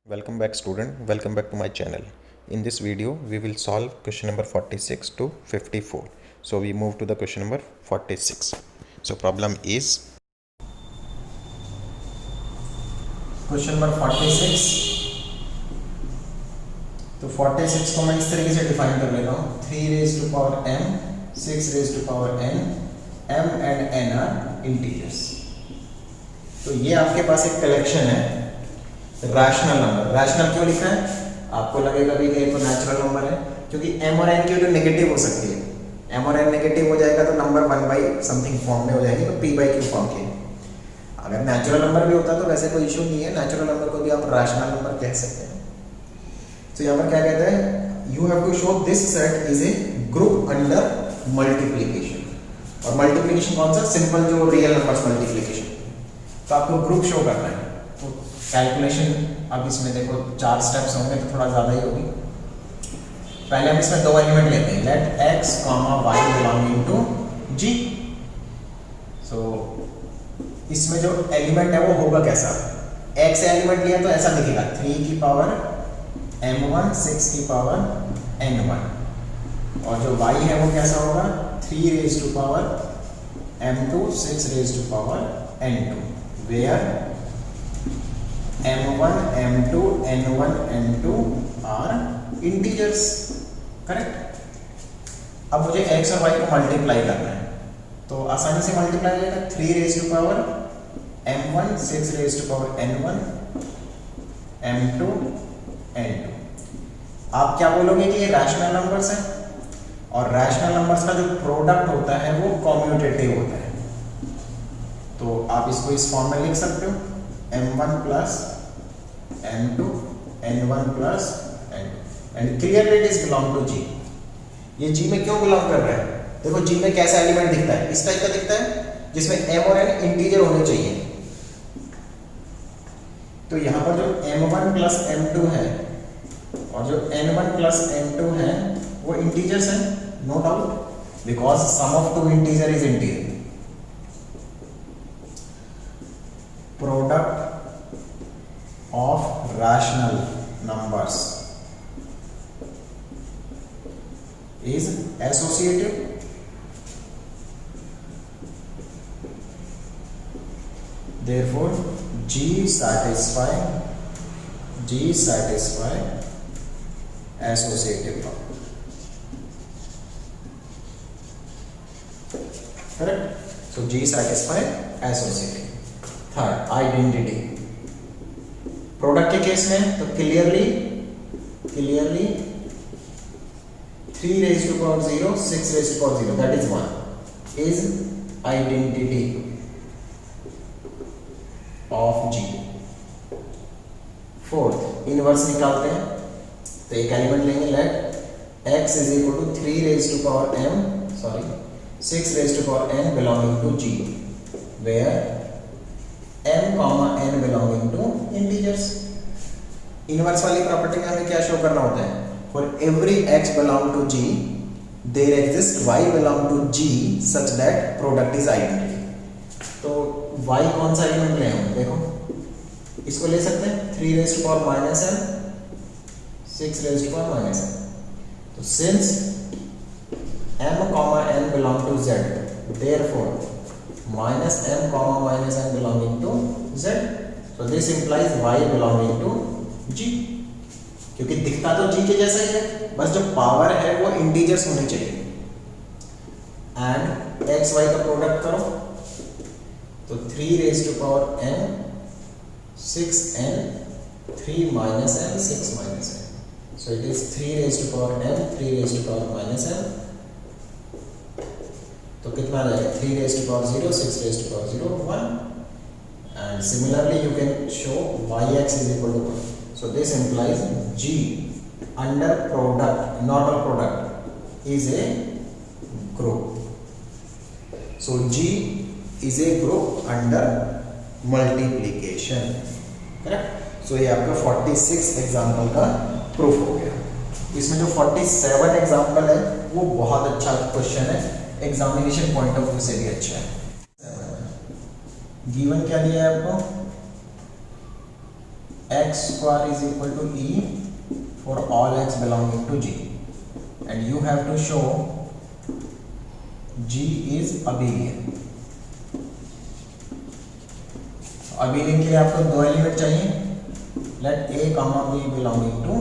Welcome back student, welcome back to my channel. In this video we will solve question number 46 to 54. So we move to the question number 46. So problem is question number 46। तो 46 को मैं इस तरीके से define कर लेता हूँ 3 raise to power m 6 raise to power n m and n are integers. तो ये आपके पास एक कलेक्शन है रैशनल नंबर। रैशनल क्यों लिखा है? आपको लगेगा भी ये तो नेचुरल नंबर है, क्योंकि m और n की वैल्यू नेगेटिव हो सकती है। m और n नेगेटिव हो जाएगा तो नंबर 1 बाई समथिंग फॉर्म में हो जाएगी, तो p बाई q फॉर्म की। अगर नेचुरल नंबर भी होता तो वैसे कोई इशू नहीं है, नेचुरल नंबर को भी आप रैशनल नंबर कह सकते हैं। तो यहाँ पर क्या कहते हैं, you have to show this set is a group under multiplication. और मल्टीप्लीकेशन कौन सा? सिंपल जो रियल नंबर्स मल्टीप्लीकेशन। तो आपको ग्रुप शो करना है। तो कैलकुलेशन अब इसमें देखो 4 स्टेप्स होंगे तो थोड़ा ज़्यादा ही होगी। पहले हम इसमें 2 एलिमेंट लेते हैं, let x, y belonging to g। So इसमें जो एलिमेंट है वो होगा कैसा? x एलिमेंट लिया तो ऐसा दिखेगा 3 की पावर m1 6 की पावर n1। और जो y है वो कैसा होगा 3 raise to power m2 6 raise to power n2, where m1 m2 n1 n2 are integers. Correct. अब मुझे x और y को मल्टीप्लाई करना है, तो आसानी से मल्टीप्लाई हो जाएगा 3 raise to power m1 6 raise to power n1 m2 n2। आप क्या बोलोगे कि ये रैशनल नंबर्स हैं, और रैशनल नंबर्स का जो प्रोडक्ट होता है वो कॉम्यूटेटिव होता है। तो आप इसको इस फॉर्म में लिख सकते हो m1 plus m2 n1 plus n2 and clearly it is belong to g। ये g में क्यों बिलोंग कर रहा है? देखो g में कैसा एलिमेंट दिखता है, इस टाइप का दिखता है जिसमें m और n इंटीजर होने चाहिए। तो यहां पर जो m1 प्लस m2 है और जो n1 प्लस n2 है वो इंटीजर्स हैं, no doubt, because sum of two integer is integer. Product of rational numbers is associative, therefore g satisfy associative law। correct। so g satisfy associative। Third identity. Product के case में तो clearly 3 raised to power 0 6 raised to power 0 that is 1 is identity of g। Fourth inverse निकालते हैं, तो एक element लेंगे, late x is equal to 3 raised to power 6 raised to power n belonging to g, where m comma n belonging to integers। Inverse वाली property में हमें क्या show करना होता है? For every x belong to g, there exists y belong to g such that product is identity। तो y कौन सा एलिमेंट ले हम? देखो इसको ले सकते हैं 3 raised to power minus n 6 raised to power minus n। तो since m comma n belong to z, therefore minus m comma minus n belonging to z, so this implies y belonging to g, क्योंकि दिखता तो g के जैसा ही है, बस जो power है वो इंटीजर्स होनी चाहिए। एंड x y का प्रोडक्ट करो तो 3 raise to power n 6n 3 minus n 6 minus n, so it is 3 raise to power n 3 raise to power minus n। तो कितना आ जाएगा 3 raise to power 0 6 raise to power 0 1। And similarly you can show yx is equal to 1। So this implies g under product, normal product, is a group। So g is a group under multiplication। correct। so ये आपका 46 example का proof हो गया। इसमें जो 47 example है वो बहुत अच्छा क्वेश्चन है, एग्जामिनेशन पॉइंट ऑफ व्यू से भी अच्छा है। गिवन क्या दिया है आपको? x square is equal to E for all x belonging to G, and you have to show G is abelian. abelian के लिए आपको दो एलिमेंट चाहिए. Let A, B belonging to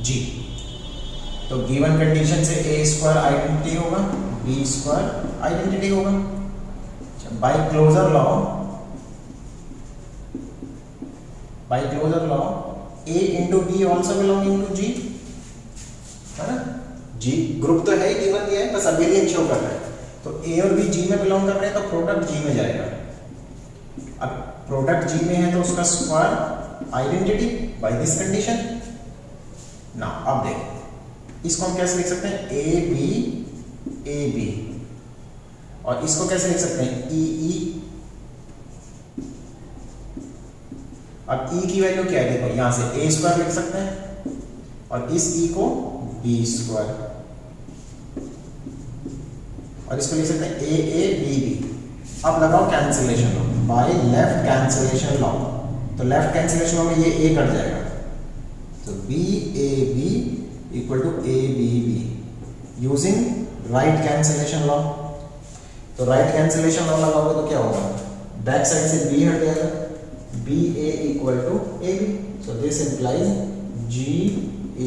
G. तो गिवन कंडीशन से A स्क्वायर आइडेंटिटी होगा, B square identity होगा. By closure law A into B also belonging to G, है ना. G ग्रुप तो है ही, गिवन दिया है, बस abelian शो कर रहा है. तो A और B G में बिलोंग कर रहे हैं, तो प्रोडक्ट G में जाएगा. अब प्रोडक्ट G में है तो उसका square identity by this condition. ना अब देखो इसको हम कैसे लिख सकते हैं, A B, और इसको कैसे लिख सकते हैं, E. अब E की वैल्यू क्या है, देखो यहां से A स्क्वायर लिख सकते हैं और इस E को B स्क्वायर, और इसको लिख सकते हैं A B. अब लगाओ cancellation law, by left cancellation law. तो लेफ्ट कैंसिलेशन लॉ में ये A कट जाएगा, तो BAB equal to ABB using right cancellation law. तो राइट कैंसिलेशन लॉ लगाओगे तो क्या होगा, बैक साइड से B हट जाएगा, BA equal to AB. So this implies G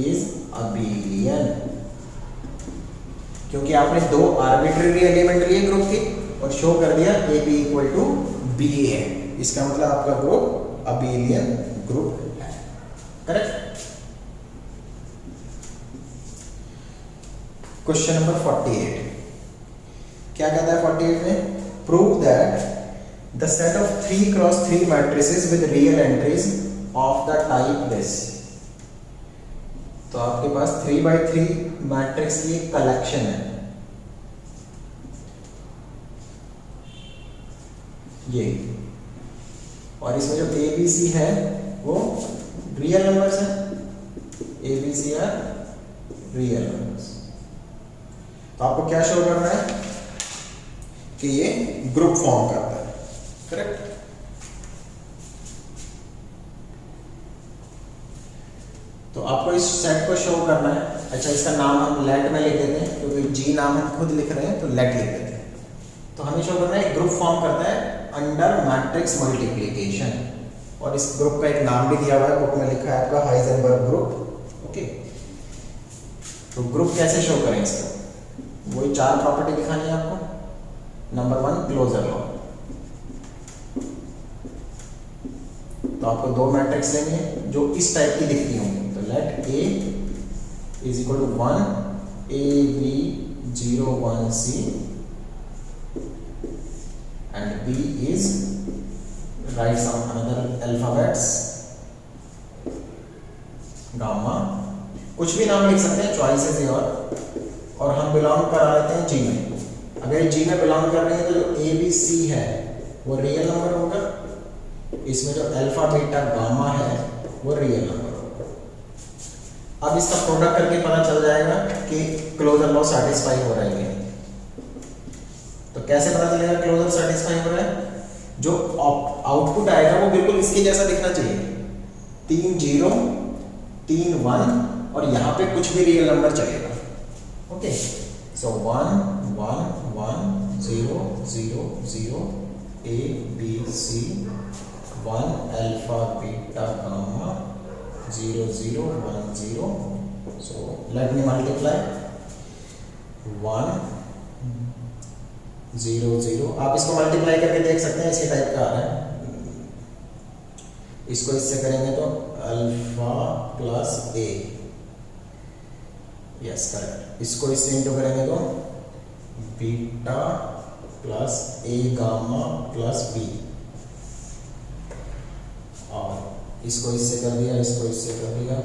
is abelian, क्योंकि आपने दो आर्बिट्रेरी एलिमेंट लिए ग्रुप के और शो कर दिया AB इक्वल टू BA. इसका मतलब आपका ग्रुप abelian ग्रुप है. करेक्ट. क्वेश्चन नंबर 48 क्या कहता है 48 में, prove that the set of 3 cross 3 matrices with real entries of the type this. तो आपके पास 3x3 मैट्रिक्स की एक कलेक्शन है, ये, और इसमें जो ABC है वो रियल नंबर्स है. ABC are real numbers. तो आपको क्या शो करना है कि ये ग्रुप फॉर्म करता है. करेक्ट. तो आपको इस सेट को शो करना है. अच्छा, इसका नाम हम लेट में लिख देते हैं क्योंकि G नाम हम खुद लिख रहे हैं, तो लेट लिख देते हैं. तो हमें शो करना है ग्रुप फॉर्म करता है अंडर मैट्रिक्स मल्टीप्लिकेशन, और इस ग्रुप का एक नाम भी दिया हुआ है, बुक में लिखा है आपका हाइजेनबर्ग ग्रुप. ओके. तो ग्रुप कैसे शो करें इसका, वही 4 प्रॉपर्टी दिखानी है आपको. Number 1 closure law. तो आपको दो मैट्रिक्स लेनी है जो इस टाइप की दिखती होंगी. तो let A is equal to 1 AB 0 1 C and B is write some another alphabets gamma. कुछ भी नाम लिख सकते हैं, चॉइसेस है. और हम बिलोंग करा लेते हैं G में. अगर G में बिलोंग कर रहे हैं तो जो ABC है वो रियल नंबर होगा, इसमें जो अल्फा बीटा गामा है वो रियल नंबर होगा. अब इसका प्रोडक्ट करके पता चल जाएगा कि क्लोजर लॉ सैटिस्फाई हो रहा है कि नहीं. तो कैसे पता चलेगा क्लोजर सैटिस्फाई हो रहा है, जो आउटपुट आएगा वो बिल्कुल इसके जैसा दिखना चाहिए. 3 0 3 1 और यहाँ पे कुछ भी रियल नंबर चलेगा. Okay. So 1 1 1 0 0 0 A B C 1 alpha beta gamma 0 0 1 0. So let me multiply 1 0 0. आप इसको मल्टीप्लाई करके देख सकते हैं, इसी टाइप का आ रहा है. इसको इससे करेंगे तो alpha plus A, yes correct. इसको इससे इंटू करेंगे तो beta plus A gamma plus B, और इसको इससे कर दिया, इसको इससे कर दिया.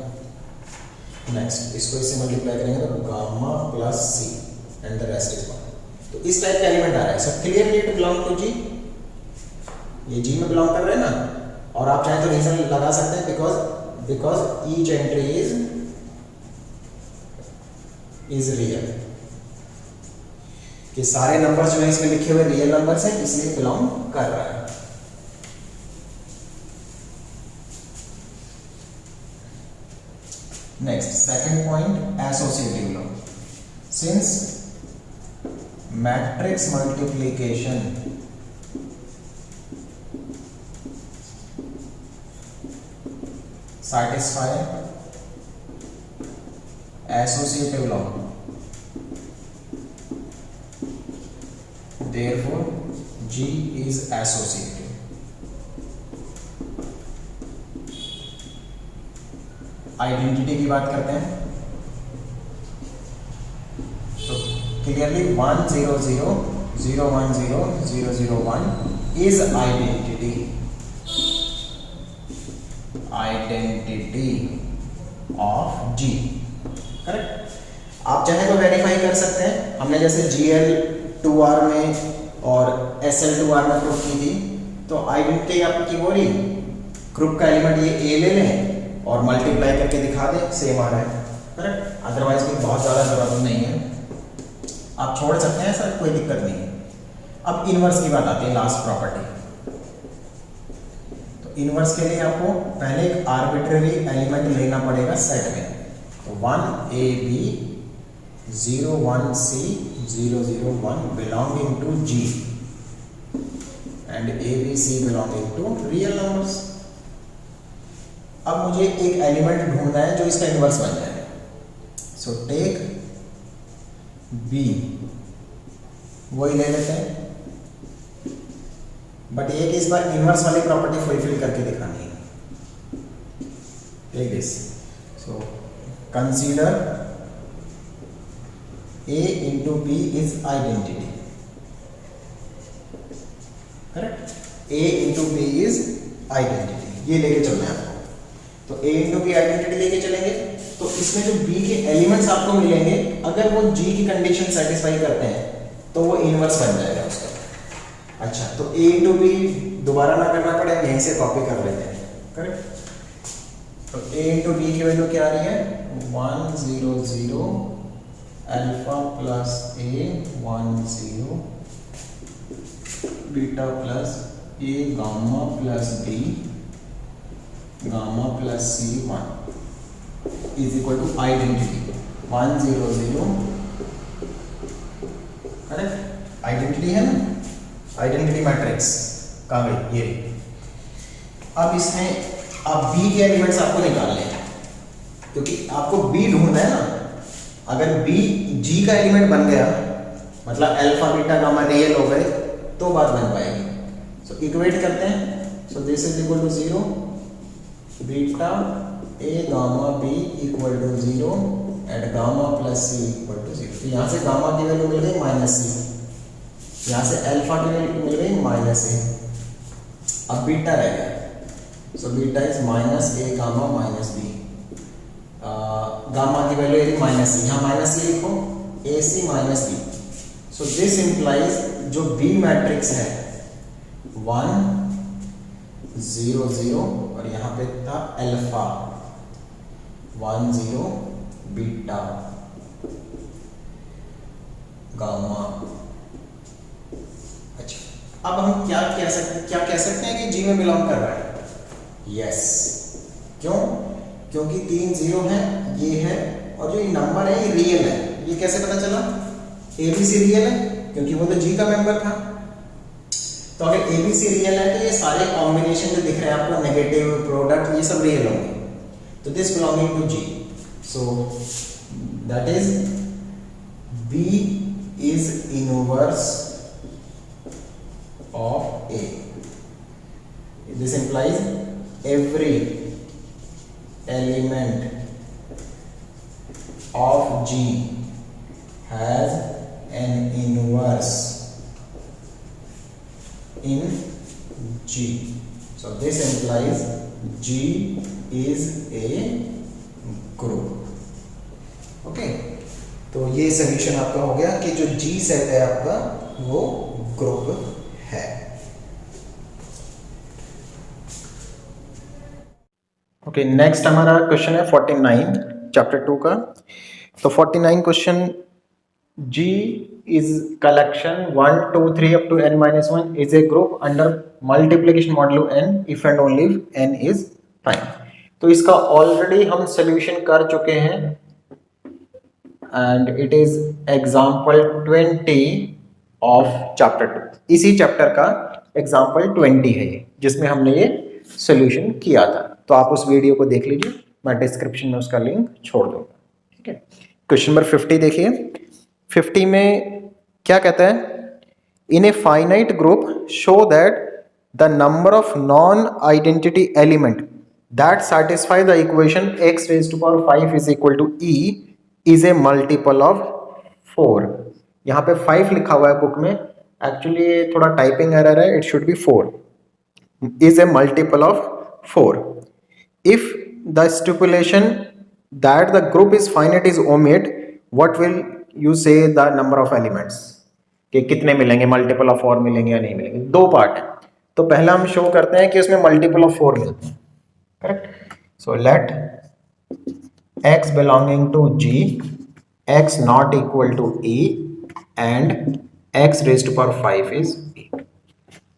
नेक्स्ट इसको इससे मल्टीप्लाई करेंगे तो gamma plus C and the rest is 1. तो इस टाइप का एलिमेंट आ रहा है. So clearly it belong to G. ये G में बिलोंग कर रहे हैं ना, और आप चाहे तो रीजन लगा सकते हैं because each entry is real, कि सारे नंबर्स जो है इसमें लिखे हुए रियल नंबर्स हैं, इसलिए बिलोंग कर रहा है. Next, second point, associative law. Since matrix multiplication satisfy associative law, therefore G is associative. Identity की बात करते हैं तो clearly 1 0 0 0 1 0 0 0 1 is identity of G, correct. आप चाहे तो वेरीफाई कर सकते हैं, हमने जैसे GL2R में और SL2R में प्रूफ की थी, तो आइडेंटिटी आपकी वो रही, ग्रुप का एलिमेंट ये A ले लें और मल्टीप्लाई करके दिखा दें, सेम आ रहा है, करेक्ट। अदरवाइज कोई बहुत ज़्यादा जरूरत नहीं है, आप छोड़ सकते हैं, सर कोई दिक्कत नहीं है। अब इनवर्स की बात आती है, लास्ट प्रॉपर्टी। तो इनवर्स के लिए आपको पहले एक आर्बिट्ररी एलिमेंट लेना पड़ेगा सेट में, तो 1AB 0 1 C 0 0 1 belonging to G and ABC belonging to real numbers. अब मुझे एक एलिमेंट ढूंढना है जो इसका इनवर्स बन जाए, सो टेक B, वही ले लेते हैं, बट ये कि इस बार इनवर्स वाली प्रॉपर्टी फुलफिल करके दिखानी है। Take this, so consider A into B is identity, correct. A into B is identity, ये लेके चलना है आपको। तो A इंटू B आइडेंटिटी लेके चलेंगे, तो इसमें जो B के एलिमेंट्स आपको मिलेंगे, अगर वो G की कंडीशन सेटिस्फाई करते हैं तो वो इनवर्स बन जाएगा उसका। अच्छा, तो A इंटू B दोबारा ना करना पड़े, यहीं से कॉपी कर लेते हैं, करेक्ट। तो A इंटू B की वैल्यू क्या आ रही है, 1 0 0 alpha plus A 1 0 beta plus A gamma plus B gamma plus C 1 is equal to identity 1 0 0, correct. Identity है ना, आइडेंटिटी मैट्रिक्स कहाँ गई, ये। अब इसमें अब B के एलिमेंट्स आपको निकालने हैं, क्योंकि आपको B ढूंढना है ना। अगर B G का एलिमेंट बन गया, मतलब अल्फा बीटा गामा रियल हो गए, तो बात बन पाएगी। सो इक्वेट करते हैं, so this is equal to 0 beta A gamma B equal to 0 and gamma plus C equal to 0। तो यहाँ से गामा की वैल्यू मिल गई -C, यहाँ से अल्फा की वैल्यू मिल गई -A, अब बीटा रह गया, so beta is -A gamma -B, gamma की वैल्यू यदि -C, यहाँ -C लिखो, AC -B। So this implies जो B मैट्रिक्स है 1 0 0 और यहाँ पे था अल्फा 1 0 बीटा गामा। अच्छा, अब हम क्या कह सकते हैं कि G में बिलोंग कर रहा है, यस। क्यों? क्योंकि 3 0 है, ये है, और जो ये नंबर है ये रियल है। ये कैसे पता चला, ABC रियल है क्योंकि वो तो G का मेंबर था। तो अगर ABC रियल है तो ये सारे कॉम्बिनेशन जो दिख रहे हैं आपको, नेगेटिव प्रोडक्ट, ये सब रियल होंगे, तो this belonging to G, so that is B is inverse of A। This implies every element of G has an inverse in G, so this implies G is a group, okay। तो ये solution आपका हो गया कि जो G set है आपका वो ग्रुप है। ओके, नेक्स्ट हमारा क्वेश्चन है 49 चैप्टर 2 का। तो 49 question, G is collection 1 2 3 up to n-1 is a group under multiplication modulo n if and only if n is prime। तो इसका ऑलरेडी हम सोल्यूशन कर चुके हैं and it is example 20 of chapter 2। इसी चैप्टर का एग्जाम्पल 20 है ये, जिसमें हमने ये सोल्यूशन किया था। तो आप उस वीडियो को देख लीजिए, मैं डिस्क्रिप्शन में उसका लिंक छोड़ दूंगा। ठीक है, क्वेश्चन नंबर 50 देखिए। 50 में क्या कहता है, in a finite group show that the number of non identity element that satisfy the equation x raised to power 5 is equal to e is a multiple of 4। यहाँ पे 5 लिखा हुआ है बुक में, एक्चुअली थोड़ा टाइपिंग एरर है, it should be 4, is a multiple of 4 if the stipulation that the group is finite is omit, what will you say the number of elements, कि कितने मिलेंगे, मल्टीपल ऑफ 4 मिलेंगे या नहीं मिलेंगे। दो पार्ट है, तो पहला हम शो करते हैं कि उसमें मल्टीपल ऑफ 4 मिलते हैं, correct. So let x belonging to g, x not equal to e and x raised to power 5 is e।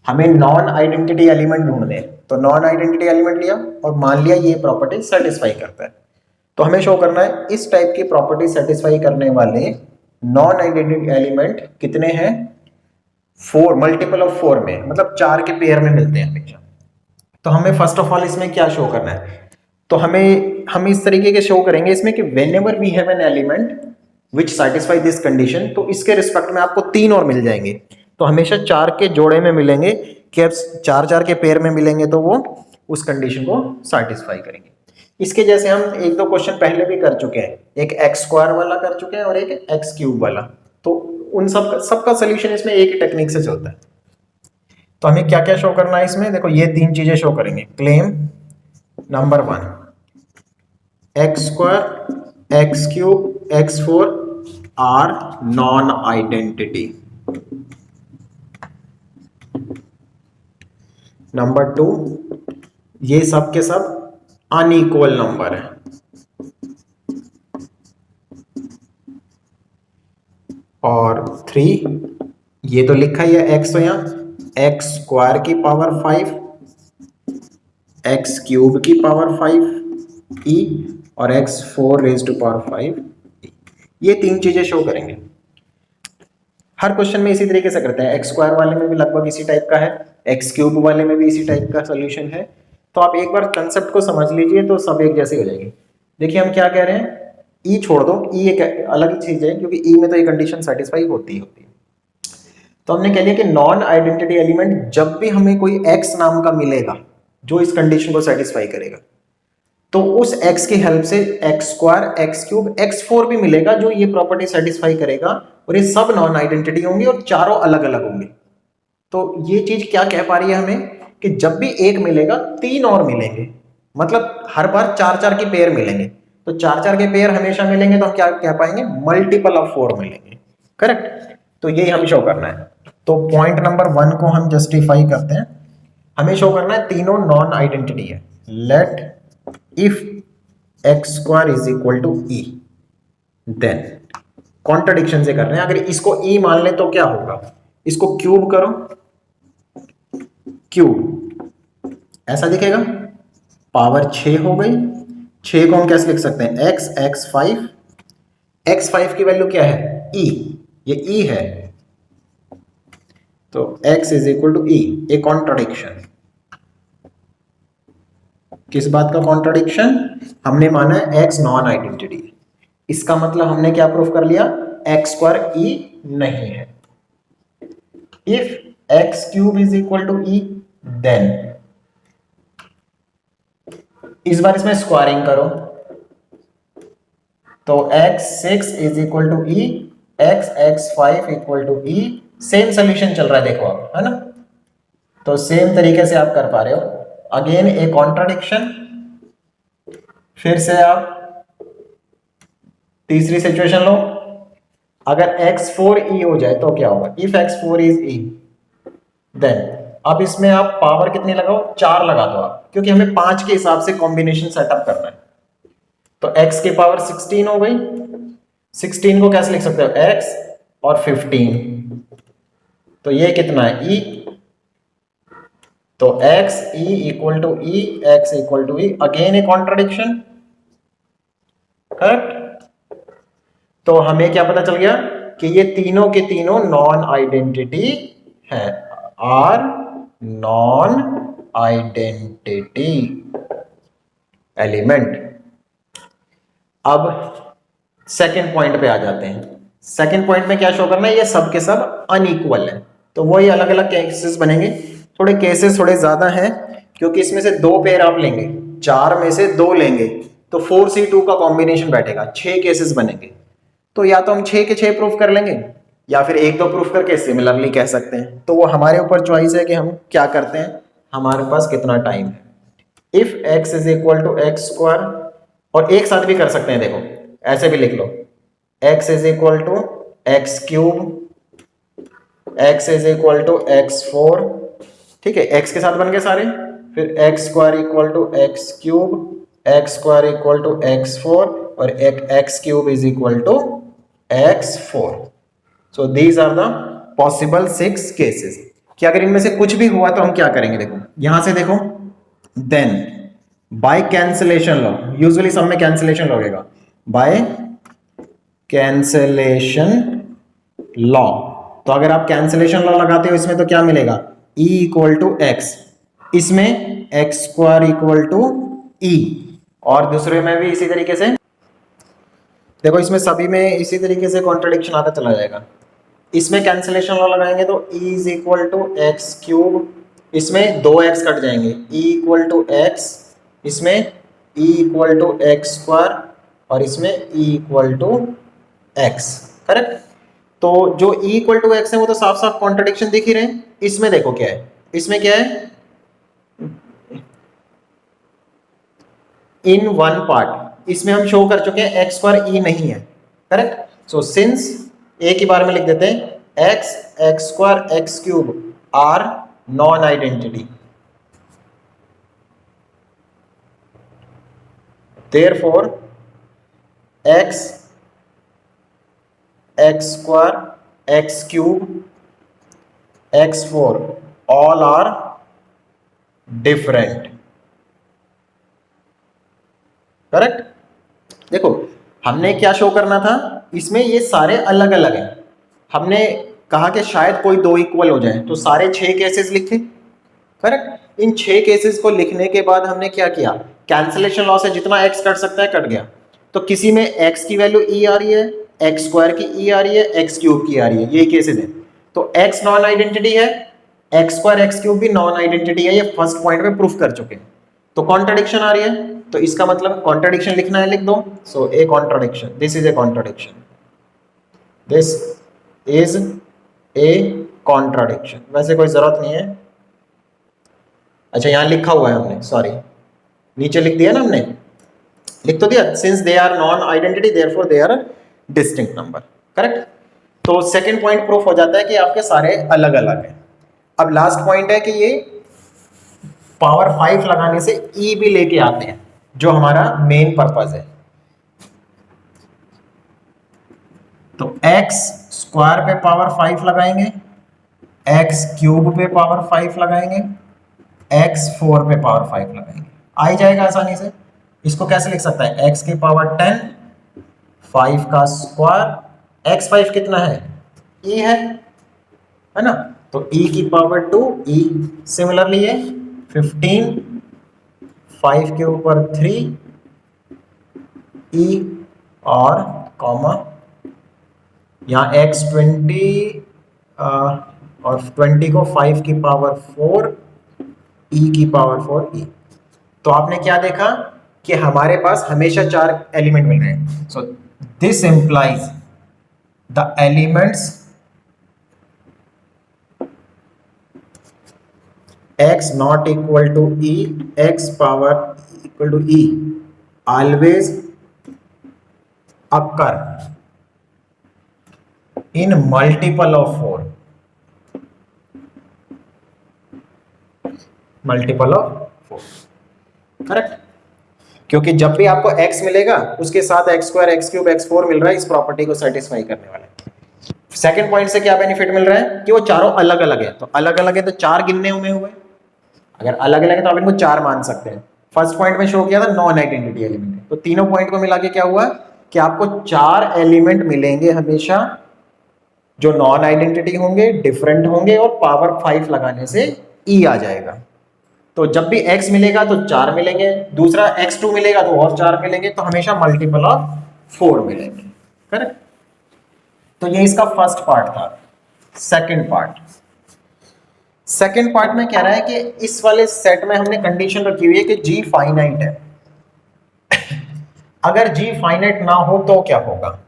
हमें नॉन आइडेंटिटी एलिमेंट ढूंढने हैं, तो नॉन आइडेंटिटी एलिमेंट लिया और मान लिया ये प्रॉपर्टी सेटिस्फाई करता है। तो हमें शो करना है इस टाइप की प्रॉपर्टी सेटिस्फाई करने वाले नॉन आइडेंटिटी एलिमेंट कितने हैं, 4, मल्टीपल ऑफ 4 में, मतलब 4 के पेयर में मिलते हैं हमेशा। तो हमें फर्स्ट ऑफ ऑल इसमें क्या शो करना है, तो हम इस तरीके के शो करेंगे इसमें कि whenever we have an element which satisfy this condition, तो इसके रिस्पेक्ट में आपको 3 और मिल जाएंगे। तो हमेशा 4 के जोड़े में मिलेंगे, कि अब 4 के पेयर में मिलेंगे तो वो उस कंडीशन को सेटिस्फाई करेंगे। इसके जैसे हम एक दो क्वेश्चन पहले भी कर चुके हैं, एक एक्स स्क्वायर वाला कर चुके हैं और एक एक्स क्यूब वाला। तो उन सबका सोल्यूशन इसमें एक ही टेक्निक से चलता है। तो हमें क्या क्या शो करना है इसमें, देखो ये 3 चीजें शो करेंगे। Claim number 1, x square, x cube, x4 are non identity. Number 2, ये सब के सब अनइक्वल नंबर है। और 3, ये तो लिखा ही है x, तो यहां एक्स स्क्वायर की पावर 5, एक्स क्यूब की पावर 5 e और x4 raise to power 5 e। ये 3 चीजें शो करेंगे। हर क्वेश्चन में इसी तरीके से करते हैं, एक्स स्क्वायर वाले में भी लगभग इसी टाइप का है, एक्स क्यूब वाले में भी इसी टाइप का सोल्यूशन है। तो आप एक बार कंसेप्ट को समझ लीजिए तो सब एक जैसे हो जाएगी। देखिए हम क्या कह रहे हैं, ई छोड़ दो, ई एक अलग ही चीज है, क्योंकि ई में तो ये कंडीशन सेटिस्फाई होती है। तो हमने कह लिया कि नॉन आइडेंटिटी एलिमेंट जब भी हमें कोई एक्स नाम का मिलेगा जो इस कंडीशन को सेटिस्फाई करेगा, तो उस x की हेल्प से x square, x cube, x4 भी मिलेगा जो ये प्रॉपर्टी सेटिस्फाई करेगा, और ये सब नॉन आइडेंटिटी होंगे और चारों अलग अलग होंगे। तो ये चीज क्या कह पा रही है हमें कि जब भी एक मिलेगा 3 और मिलेंगे, मतलब हर बार 4 के पेयर मिलेंगे। तो 4 के पेयर हमेशा मिलेंगे, तो हम क्या कह पाएंगे, मल्टीपल ऑफ 4 मिलेंगे, करेक्ट। तो यही हमें शो करना है। तो पॉइंट नंबर 1 को हम जस्टिफाई करते हैं, हमें शो करना है तीनों नॉन आइडेंटिटी है। Let if x square is equal to e, then contradiction से कर रहे हैं, अगर इसको e मान ले तो क्या होगा, इसको क्यूब करो, क्यूब ऐसा दिखेगा, पावर 6 हो गई। 6 को हम कैसे लिख सकते हैं, x5 की वैल्यू क्या है, e, ये e है, तो x is equal to e। A contradiction, किस बात का कॉन्ट्रडिक्शन, हमने माना है x नॉन आइडेंटिटी, इसका मतलब हमने क्या प्रूफ कर लिया, एक्स स्क्वायर e नहीं है। If x cube is equal to e, then इस बार इसमें स्क्वायरिंग करो, तो x6 is equal to e, x5 equal to e। Same solution चल रहा है, देखो आप, है ना। तो सेम तरीके से आप कर पा रहे हो। अगेन ए कॉन्ट्राडिक्शन, फिर से आप तीसरी सिचुएशन लो, अगर x4e हो जाए तो क्या होगा, if x4 is e, then अब इसमें आप पावर कितनी लगाओ, 4 लगा दो आप, क्योंकि हमें 5 के हिसाब से कॉम्बिनेशन सेटअप करना है। तो x की पावर 16 हो गई, 16 को कैसे लिख सकते हो, x और 15, तो ये कितना है e, तो x e equal to e, x equal to e, again a contradiction, correct. तो हमें क्या पता चल गया कि ये तीनों के तीनों नॉन आइडेंटिटी है, आर नॉन आइडेंटिटी एलिमेंट। अब सेकेंड पॉइंट पे आ जाते हैं। सेकेंड पॉइंट में क्या शो करना है, ये सब के सब अनइक्वल है, तो वही अलग अलग केसेस बनेंगे। थोड़े केसेस थोड़े ज्यादा हैं क्योंकि इसमें से 2 पेयर आप लेंगे, 4 में से 2 लेंगे तो 4C2 का कॉम्बिनेशन बैठेगा, 6 केसेस बनेंगे। तो या तो हम 6 के 6 प्रूफ कर लेंगे या फिर 1-2 प्रूफ करके सिमिलरली कह सकते हैं। तो वो हमारे ऊपर चॉइस है कि हम क्या करते हैं, हमारे पास कितना टाइम है। If x is equal to x square, और एक साथ भी कर सकते हैं, देखो ऐसे भी लिख लो, x is equal to x cube, x is equal to x4, ठीक है, x के साथ बन गए सारे। फिर x square equal to x cube, x square equal to x4 और x cube is equal to x4। So these are the possible 6 cases. कि अगर इनमें से कुछ भी हुआ तो हम क्या करेंगे, देखो यहां से देखो, then by cancellation law, usually सब में कैंसिलेशन लॉ लगेगा, बाय कैंसिलेशन लॉ। तो अगर आप कैंसिलेशन लॉ लगाते हो इसमें तो क्या मिलेगा, e इक्वल टू एक्स, इसमें एक्स स्क्वायर इक्वल टू ई, और दूसरे में भी इसी तरीके से, देखो इसमें सभी में इसी तरीके से कॉन्ट्रडिक्शन आता चला जाएगा। इसमें कैंसिलेशन लॉ लगाएंगे तो e is equal to x cube, इसमें 2x कट जाएंगे, e इक्वल टू एक्स, इसमें e equal to x square और इसमें e equal to x, correct. तो जो e इक्वल टू एक्स है वो तो साफ साफ कॉन्ट्रडिक्शन दिख ही रहे हैं। इसमें देखो क्या है, इसमें क्या है, इन वन पार्ट, इसमें हम शो कर चुके हैं एक्स स्क्वायर ई नहीं है, करेक्ट। सो सिंस एक ही बार में लिख देते हैं x, x square, x cube are non identity, therefore x, x square, x cube, x4 all are different, correct. देखो हमने क्या शो करना था, इसमें ये सारे अलग अलग हैं, हमने कहा कि शायद कोई 2 इक्वल हो जाए, तो सारे 6 केसेस लिखे, करेक्ट। इन 6 केसेस को लिखने के बाद हमने क्या किया, कैंसिलेशन लॉ से जितना x कट सकता है कट गया। तो किसी में x की वैल्यू e आ रही है, एक्स स्क्वायर की e आ रही है, एक्स क्यूब की आ रही है, ये केसेस है। तो x नॉन आइडेंटिटी है, एक्स स्क्वायर एक्स क्यूब भी नॉन आइडेंटिटी है, ये फर्स्ट पॉइंट में प्रूफ कर चुके हैं। तो कॉन्ट्रडिक्शन आ रही है, तो इसका मतलब कॉन्ट्रडिक्शन लिखना है, लिख दो। So a contradiction, this is a contradiction, this is a contradiction. वैसे कोई जरूरत नहीं है, अच्छा यहां लिखा हुआ है हमने, सॉरी नीचे लिख दिया ना हमने, लिख तो दिया, since they are non identity therefore they are distinct number, correct. तो सेकंड पॉइंट प्रूफ हो जाता है कि आपके सारे अलग अलग हैं। अब लास्ट पॉइंट है कि ये पावर 5 लगाने से ई भी लेके आते हैं, जो हमारा मेन पर्पस है। तो एक्स स्क्वायर पे पावर 5 लगाएंगे, एक्स क्यूब पे पावर 5 लगाएंगे, एक्स 4 पे पावर 5 लगाएंगे, आ ही जाएगा आसानी से। इसको कैसे लिख सकता है, एक्स की पावर 10, 5 का स्क्वायर, एक्स 5 कितना है, ई है ना, तो ई की पावर 2, ई सिमिलरली है 15, 5 के ऊपर 3 ई और कॉमा यहाँ x 20 और 20 को 5 की पावर 4 e की पावर 4 e। तो आपने क्या देखा कि हमारे पास हमेशा 4 एलिमेंट मिल रहे हैं। So this implies the elements x not equal to e, x power equal to e always occur in multiple of 4, multiple of 4, correct. क्योंकि जब भी आपको x मिलेगा उसके साथ x square, x cube, x4 मिल रहा है, इस प्रॉपर्टी को सेटिस्फाई करने वाला है। सेकंड पॉइंट से क्या बेनिफिट मिल रहा है कि वो चारों अलग अलग है, तो अलग अलग है तो 4 गिनने में हुए। अगर अलग अलग है तो आप इनको 4 मान सकते हैं। फर्स्ट पॉइंट में शो किया था नॉन आइडेंटिटी एलिमेंट है, तो तीनों पॉइंट को मिला के क्या हुआ कि आपको 4 एलिमेंट मिलेंगे हमेशा जो नॉन आइडेंटिटी होंगे, डिफरेंट होंगे और पावर 5 लगाने से ई आ जाएगा। तो जब भी x मिलेगा तो 4 मिलेंगे, दूसरा x2 मिलेगा तो और 4 मिलेंगे, तो हमेशा मल्टीपल ऑफ 4 मिलेंगे। करेक्ट। तो ये इसका फर्स्ट पार्ट था। सेकंड पार्ट में कह रहा है कि इस वाले सेट में हमने कंडीशन रखी हुई है कि g फाइनाइट है। अगर g फाइनाइट ना हो तो क्या होगा?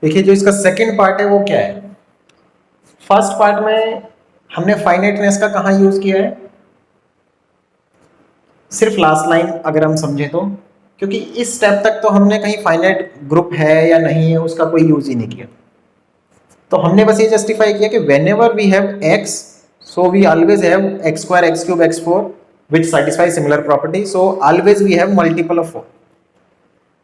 देखिए जो इसका सेकंड पार्ट है वो क्या है? फर्स्ट पार्ट में हमने फाइनाइटनेस का कहां यूज किया है? सिर्फ लास्ट लाइन अगर हम समझे तो, क्योंकि इस स्टेप तक तो हमने कहीं फाइनाइट ग्रुप है या नहीं है उसका कोई यूज ही नहीं किया। तो हमने बस ये जस्टिफाई किया कि whenever we have x so we always have x square x cube x4 which satisfy similar property, so always we have multiple of 4।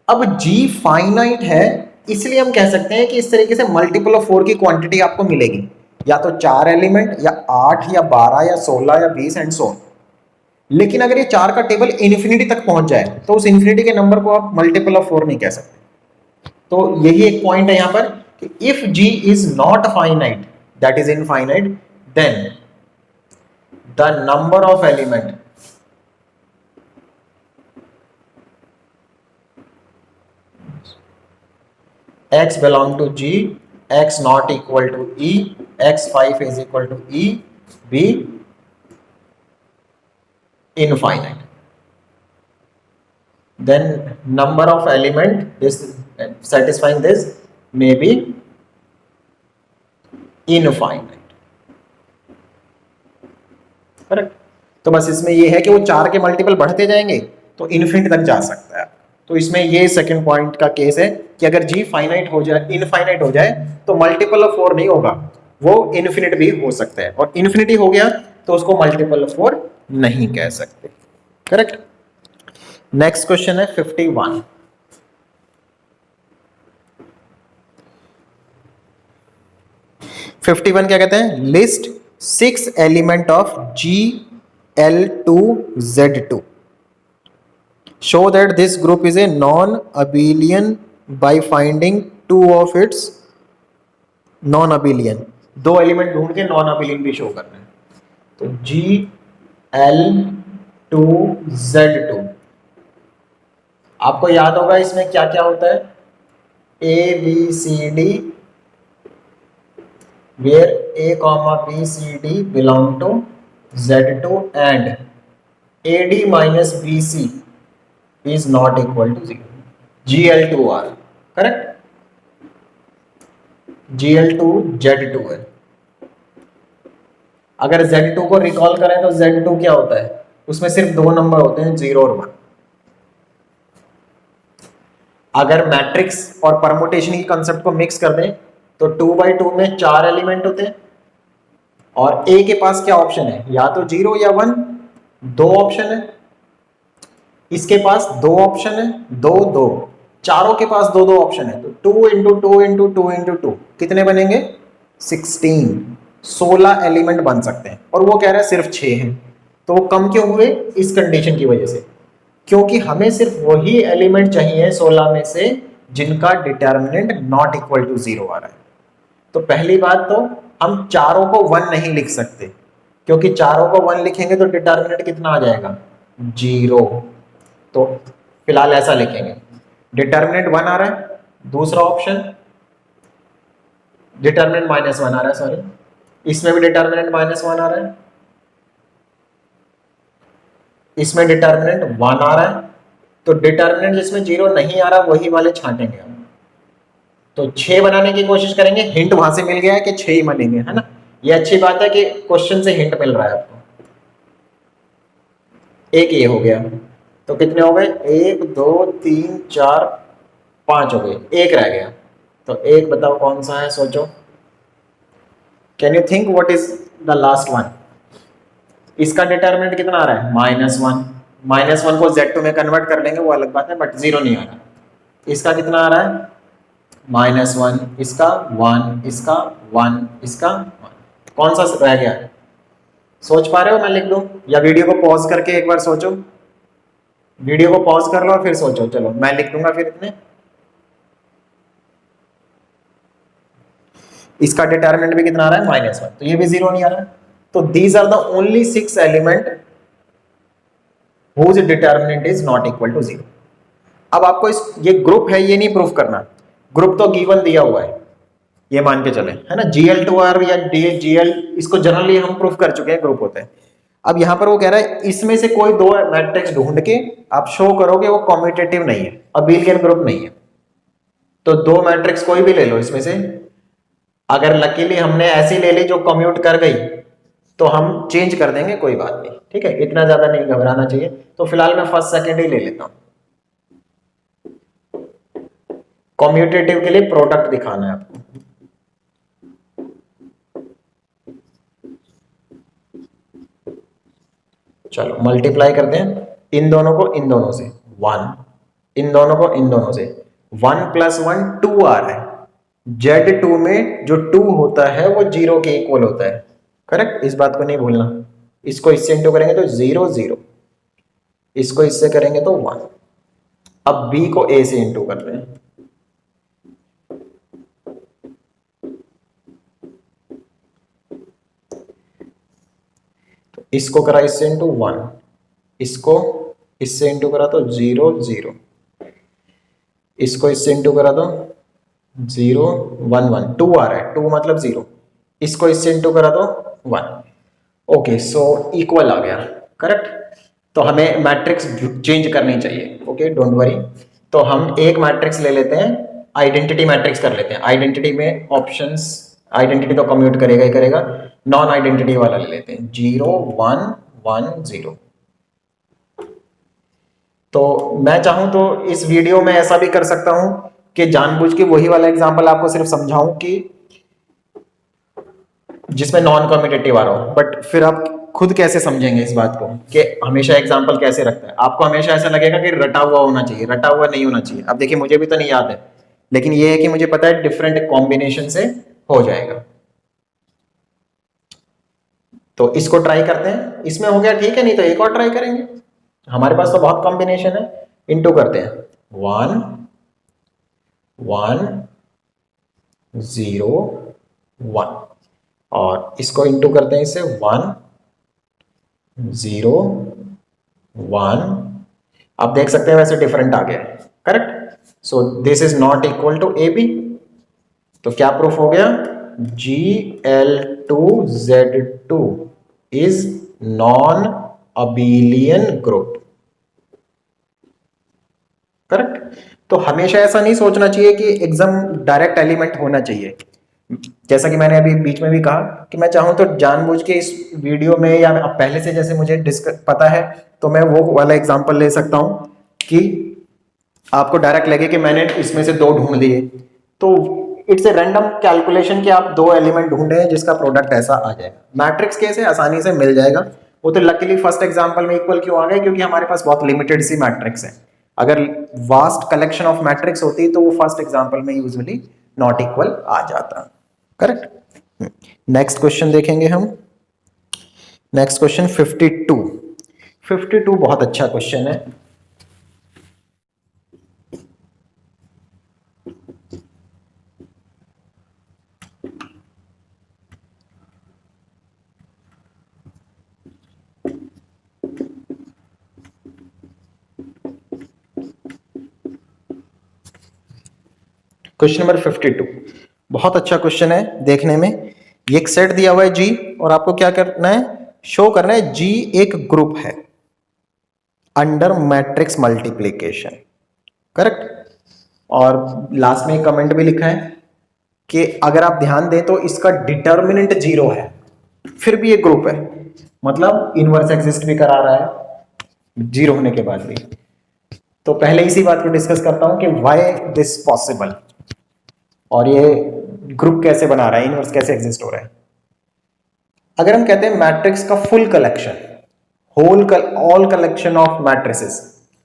अब g फाइनाइट है इसलिए हम कह सकते हैं कि इस तरीके से मल्टीपल ऑफ 4 की क्वांटिटी आपको मिलेगी, या तो 4 एलिमेंट या 8 या 12 या 16 या 20 एंड सो। लेकिन अगर ये 4 का टेबल इन्फिनिटी तक पहुंच जाए तो उस इन्फिनिटी के नंबर को आप मल्टीपल ऑफ 4 नहीं कह सकते। तो यही एक पॉइंट है यहां पर कि if g is not finite, that is infinite, then the number of element x belong to g, x not equal to e, x5 is equal to e be infinite. Then number of element this satisfying this may be infinite. Correct. तो बस इसमें ये है कि वो 4 के multiple बढ़ते जाएंगे तो इन्फिनिट तक जा सकता है। तो इसमें ये सेकंड पॉइंट का केस है कि अगर g फाइनाइट हो जाए, इनफाइनाइट हो जाए तो मल्टीपल ऑफ 4 नहीं होगा, वो इन्फिनिट भी हो सकता है, और इन्फिनिटी हो गया तो उसको मल्टीपल ऑफ 4 नहीं कह सकते। करेक्ट। नेक्स्ट क्वेश्चन है 51। क्या कहते हैं? List 6 element of GL2Z2 show that this group is a non-abelian by finding 2 of its non-abelian। 2 element ढूंढ के नॉन अबेलियन भी शो करना है। तो GL2Z2 आपको याद होगा इसमें क्या क्या होता है? ABCD where A, B, C, D belong to Z2 and AD minus BC is not equal to 0, GL2R। Correct. GL2Z2 है। अगर Z2 को रिकॉल करें तो Z2 क्या होता है? उसमें सिर्फ 2 नंबर होते हैं, 0 और 1। अगर मैट्रिक्स और परमुटेशन की कंसेप्ट को मिक्स कर दें तो 2/2 में 4 एलिमेंट होते हैं, और A के पास क्या ऑप्शन है? या तो 0 या 1, 2 ऑप्शन है। इसके पास 2 ऑप्शन है, 2 2, चारों के पास 2 2 ऑप्शन है, तो 2 × 2 × 2 × 2 कितने बनेंगे? 16 एलिमेंट बन सकते हैं, और वो कह रहा है सिर्फ 6 हैं। तो वो कम क्यों हुए? इस कंडीशन की वजह से, क्योंकि हमें सिर्फ वही एलिमेंट चाहिए 16 में से जिनका डिटर्मिनेंट नॉट इक्वल टू 0 आ रहा है। तो पहली बात तो हम चारों को 1 नहीं लिख सकते, क्योंकि चारों को 1 लिखेंगे तो डिटर्मिनेंट कितना आ जाएगा? 0। तो फिलहाल ऐसा लिखेंगे, डिटर्मिनेंट 1 आ रहा है। दूसरा ऑप्शन डिटर्मिनेंट -1 आ रहा है, सॉरी, इसमें भी डिटर्मिनेंट -1 आ रहा है, इसमें डिटर्मिनेंट 1 आ रहा है। तो डिटर्मिनेंट जिसमें 0 नहीं आ रहा वही वाले छांटेंगे हम। तो 6 बनाने की कोशिश करेंगे। हिंट वहां से मिल गया है कि 6 ही बनेंगे, है ना। ये अच्छी बात है कि क्वेश्चन से हिंट मिल रहा है आपको। एक ये हो गया, तो कितने हो गए? 1 2 3 4 5 हो गए, एक रह गया। तो एक बताओ कौन सा है, सोचो। Can you think what is the last one? इसका डिटर्मिनेंट कितना आ रहा है? -1। -1 को Z2 में कन्वर्ट कर लेंगे वो अलग बात है, बट 0 नहीं आ रहा। इसका कितना आ रहा है? -1, इसका 1, इसका 1, इसका 1। कौन सा रह गया? सोच पा रहे हो? मैं लिख दूं या वीडियो को पॉज करके एक बार सोचो? वीडियो को पॉज कर लो और फिर सोचो। चलो मैं लिख दूंगा फिर इतने। इसका डिटरमिनेंट भी कितना आ रहा है? -1, तो ये भी 0 नहीं आ रहा है। तो these are the only 6 element whose determinant is not equal to 0। अब आपको ये ग्रुप है ये नहीं प्रूफ करना, ग्रुप तो गिवन दिया हुआ है, ये मान के चले, है ना। Gl2r या Gl, इसको जनरली हम प्रूफ कर चुके हैं ग्रुप होते हैं। अब यहां पर वो कह रहा है इसमें से कोई दो मैट्रिक्स ढूंढ के आप शो करोगे वो कम्यूटेटिव नहीं है, अबेलियन ग्रुप नहीं है। तो दो मैट्रिक्स कोई भी ले लो इसमें से, अगर लकीली हमने ऐसी ले ली जो कम्यूट कर गई तो हम चेंज कर देंगे, कोई बात नहीं, ठीक है। इतना ज्यादा नहीं घबराना चाहिए। तो फिलहाल मैं फर्स्ट सेकंड ही ले लेता हूं। कम्यूटेटिव के लिए प्रोडक्ट दिखाना है आपको। चलो मल्टीप्लाई करते हैं इन दोनों को इन दोनों से, 1, इन दोनों को इन दोनों से, 1 + 1 2 आ रहा है। Z2 में जो 2 होता है वो 0 के इक्वल होता है, करेक्ट। इस बात को नहीं भूलना। इसको इससे इंटू करेंगे तो 0 0, इसको इससे करेंगे तो 1। अब B को A से इंटू करते हैं, तो इसको करा इससे इंटू 1, इसको इससे इंटू करा तो 0 0, इसको इससे इंटू करा तो 0 1 1, 2 आ रहा है, 2 मतलब 0, इसको इससे इंटू करा तो 1। ओके, सो इक्वल आ गया, करेक्ट। तो हमें मैट्रिक्स चेंज करनी चाहिए, ओके, डोंट वरी। तो हम एक मैट्रिक्स ले लेते हैं, आइडेंटिटी मैट्रिक्स कर लेते हैं। आइडेंटिटी में ऑप्शंस, आइडेंटिटी तो कम्यूट करेगा ही करेगा, नॉन आइडेंटिटी वाला ले लेते हैं, 0 1 1 0। तो मैं चाहूं तो इस वीडियो में ऐसा भी कर सकता हूं कि जानबूझ के वही वाला एग्जांपल आपको सिर्फ समझाऊं कि जिसमें नॉन कम्यूटेटिव आ रहा हो, बट फिर आप खुद कैसे समझेंगे इस बात को कि हमेशा एग्जांपल कैसे रखता है। आपको हमेशा ऐसा लगेगा कि रटा हुआ होना चाहिए, रटा हुआ नहीं होना चाहिए। अब देखिए मुझे भी तो नहीं याद है, लेकिन ये है कि मुझे पता है डिफरेंट कॉम्बिनेशन से हो जाएगा। तो इसको ट्राई करते हैं, इसमें हो गया ठीक है, नहीं तो एक और ट्राई करेंगे, हमारे पास तो बहुत कॉम्बिनेशन है। इंटू करते हैं 1 1 0 1, और इसको इंटू करते हैं इससे 1 0 1। आप देख सकते हैं वैसे डिफरेंट आ गया है, correct. So this is not equal to a b. तो क्या प्रूफ हो गया? Gl2Z2 is non abelian group, correct. तो हमेशा ऐसा नहीं सोचना चाहिए कि एकदम डायरेक्ट एलिमेंट होना चाहिए। जैसा कि मैंने अभी बीच में भी कहा कि मैं चाहूं तो जानबूझ के इस वीडियो में या पहले से जैसे मुझे पता है तो मैं वो वाला एग्जांपल ले सकता हूं कि आपको डायरेक्ट लगे कि मैंने इसमें से दो ढूंढ लिए। तो इट्स ए रैंडम कैलकुलेशन कि आप दो एलिमेंट ढूंढे हैं जिसका प्रोडक्ट ऐसा आ जाएगा। मैट्रिक्स कैसे आसानी से मिल जाएगा। वो तो लकीली फर्स्ट एग्जांपल में इक्वल क्यों आ गए, क्योंकि हमारे पास बहुत लिमिटेड सी मैट्रिक्स है। अगर वास्ट कलेक्शन ऑफ मैट्रिक्स होती तो वो फर्स्ट एग्जांपल में यूजुअली नॉट इक्वल आ जाता, करेक्ट। नेक्स्ट क्वेश्चन देखेंगे हम। नेक्स्ट क्वेश्चन 52 बहुत अच्छा क्वेश्चन है। क्वेश्चन नंबर 52 बहुत अच्छा क्वेश्चन है देखने में। ये एक सेट दिया हुआ है जी, और आपको क्या करना है, शो करना है जी एक ग्रुप है अंडर मैट्रिक्स मल्टीप्लिकेशन, करेक्ट। और लास्ट में एक कमेंट भी लिखा है कि अगर आप ध्यान दें तो इसका डिटर्मिनेंट 0 है, फिर भी ये ग्रुप है, मतलब इनवर्स एग्जिस्ट भी करा रहा है 0 होने के बाद भी। तो पहले इसी बात को डिस्कस करता हूं कि व्हाई दिस पॉसिबल, और ये ग्रुप कैसे बना रहा है, इनवर्स कैसे एग्जिस्ट हो रहा है। अगर हम कहते हैं मैट्रिक्स का full collection all collection of matrices.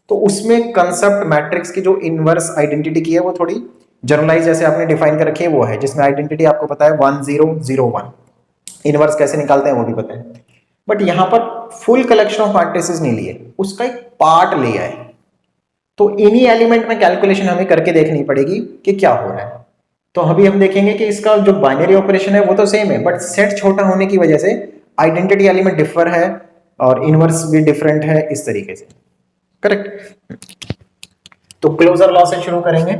तो उसमें कंसेप्ट मैट्रिक्स की जो इनवर्स आइडेंटिटी की है वो थोड़ी जनरलाइज जैसे आपने डिफाइन कर रखी है वो है, जिसमें आइडेंटिटी आपको पता है 1 0 0 1, इनवर्स कैसे निकालते हैं वो भी पता है। बट यहां पर फुल कलेक्शन ऑफ मैट्रिसेस नहीं लिए, उसका एक पार्ट लिया है। तो इन्हीं एलिमेंट में कैलकुलेशन हमें करके देखनी पड़ेगी कि क्या हो रहा है। तो अभी हम देखेंगे कि इसका जो बाइनरी ऑपरेशन है वो तो सेम है, बट सेट छोटा होने की वजह से आइडेंटिटी एलिमेंट डिफर है और इनवर्स भी डिफरेंट है, इस तरीके से। करेक्ट। तो क्लोजर लॉ से शुरू करेंगे।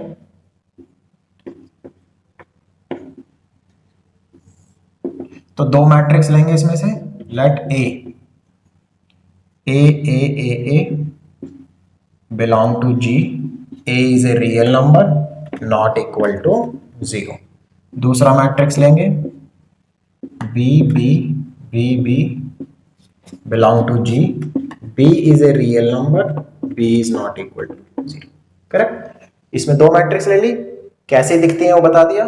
तो दो मैट्रिक्स लेंगे इसमें से, let a belong to G, A is a real number not equal to 0। दूसरा मैट्रिक्स लेंगे B belong to G, B is a real number, B is not equal to 0। Correct. इसमें दो मैट्रिक्स ले ली, कैसे दिखते हैं वो बता दिया।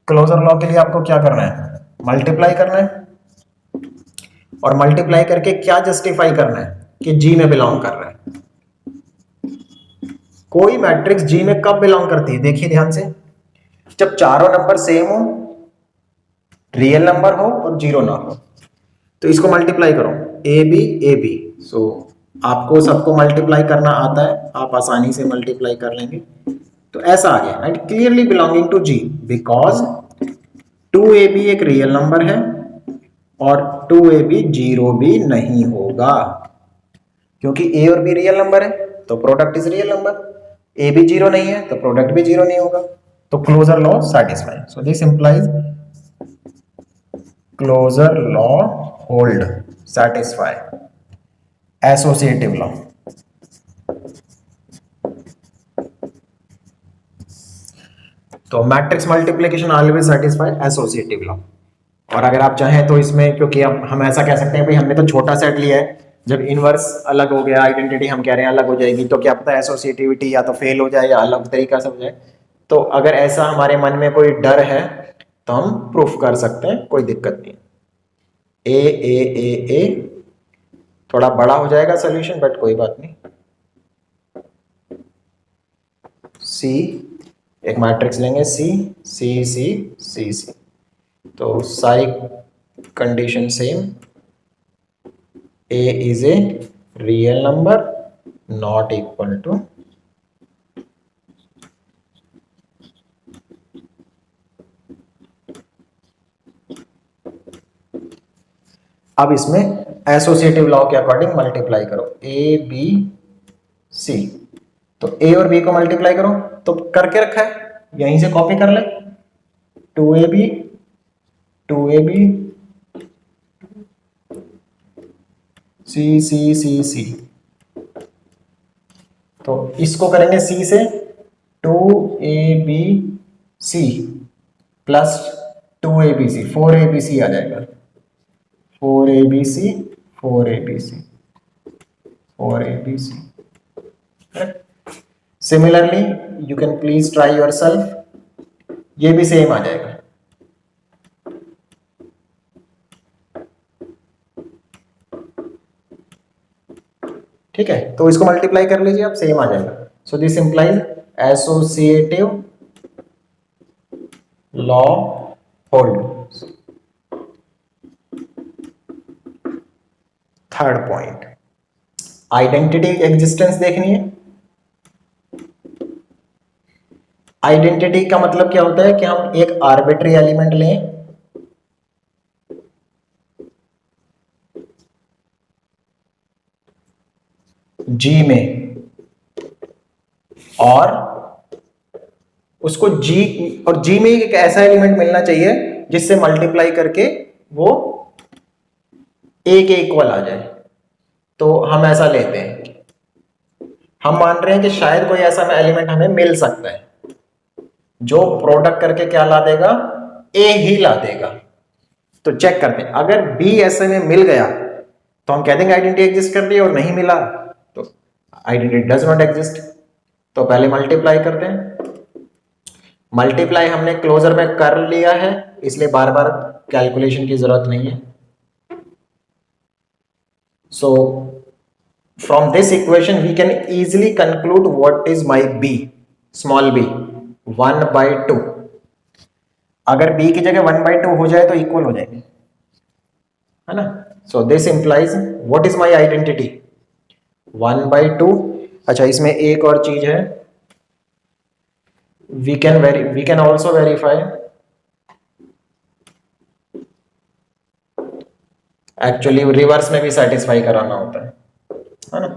क्लोजर लॉ के लिए आपको क्या करना है, मल्टीप्लाई करना है, और मल्टीप्लाई करके क्या जस्टिफाई करना है कि G में बिलोंग कर रहा है। कोई मैट्रिक्स जी में कब बिलोंग करती है, देखिए ध्यान से, जब चारों नंबर सेम हो, रियल नंबर हो और जीरो ना हो। तो इसको मल्टीप्लाई करो, ए बी। सो आपको सबको मल्टीप्लाई करना आता है, आप आसानी से मल्टीप्लाई कर लेंगे। तो ऐसा आ गया, and clearly belonging to G, because 2ab एक रियल नंबर है और 2ab जीरो भी नहीं होगा, क्योंकि ए और बी रियल नंबर है तो प्रोडक्ट इज रियल नंबर। ए भी जीरो नहीं है तो प्रोडक्ट भी जीरो नहीं होगा। तो closure law satisfy. So this implies closure law hold, satisfy associative law. तो matrix multiplication always satisfy associative law. और अगर आप चाहें तो इसमें, क्योंकि हम ऐसा कह सकते हैं भाई हमने तो छोटा सेट लिया है, जब इनवर्स अलग हो गया, आइडेंटिटी हम कह रहे हैं अलग हो जाएगी, तो क्या पता एसोसिएटिविटी या तो फेल हो जाए या अलग तरीका से हो जाए। तो अगर ऐसा हमारे मन में कोई डर है तो हम प्रूफ कर सकते हैं, कोई दिक्कत नहीं। ए थोड़ा बड़ा हो जाएगा सोल्यूशन, बट कोई बात नहीं। सी, एक मैट्रिक्स लेंगे सी। तो सारी condition same, A is a real number not equal to अब इसमें एसोसिएटिव लॉ के अकॉर्डिंग मल्टीप्लाई करो, ए बी सी। तो ए और बी को मल्टीप्लाई करो, तो करके रखा है, यहीं से कॉपी कर ले, 2ab सी। तो इसको करेंगे सी से, 2abc प्लस 2abc, 4abc आ जाएगा, 4abc। Similarly you can please try your self, ये भी सेम आ जाएगा। ठीक है, तो इसको मल्टीप्लाई कर लीजिए, आप सेम आ जाएगा। सो this implies associative law hold. Third point, identity existence देखनी है। आइडेंटिटी का मतलब क्या होता है कि हम एक आर्बिट्री एलिमेंट लें, जी में, और उसको जी, और जी में एक ऐसा एलिमेंट मिलना चाहिए जिससे मल्टीप्लाई करके वो ए के इक्वल आ जाए। तो हम ऐसा लेते हैं, हम मान रहे हैं कि शायद कोई ऐसा एलिमेंट हमें मिल सकता है जो प्रोडक्ट करके क्या ला देगा, ए ही ला देगा। तो चेक करते हैं, अगर बी ऐसे में मिल गया तो हम कह देंगे आइडेंटिटी एग्जिस्ट कर रही है, और नहीं मिला तो आइडेंटिटी डज नॉट एग्जिस्ट। तो पहले मल्टीप्लाई करते हैं। मल्टीप्लाई हमने क्लोजर में कर लिया है, इसलिए बार बार कैलकुलेशन की जरूरत नहीं है। सो From this equation we can easily conclude what is my b, small b, 1/2. अगर b की जगह 1/2 हो जाए तो इक्वल हो जाएंगे, है ना. सो this implies what is my identity, 1/2. अच्छा, इसमें एक और चीज है, we can also verify, actually reverse में भी सेटिस्फाई कराना होता है ना.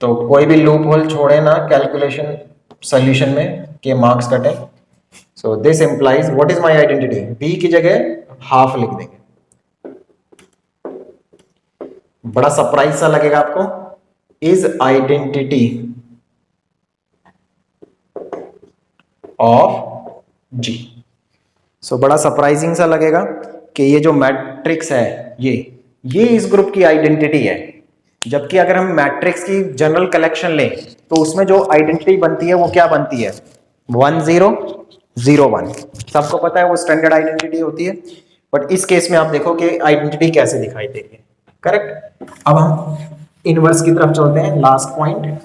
तो कोई भी लूप होल छोड़े ना कैलकुलेशन सॉल्यूशन में के मार्क्स कटे. So this implies what is my identity, b की जगह हाफ लिख देंगे. बड़ा सरप्राइज सा लगेगा आपको, इज आइडेंटिटी ऑफ जी. सो बड़ा सरप्राइजिंग सा लगेगा कि ये जो मैट्रिक्स है ये इस ग्रुप की आइडेंटिटी है. जबकि अगर हम मैट्रिक्स की जनरल कलेक्शन लें तो उसमें जो आइडेंटिटी बनती है वो क्या बनती है, 1 0 0 1. सबको पता है वो स्टैंडर्ड आइडेंटिटी होती है. बट इस केस में आप देखो कि आइडेंटिटी कैसे दिखाई दे रही है. करेक्ट. अब हम इनवर्स की तरफ चलते हैं. Last point,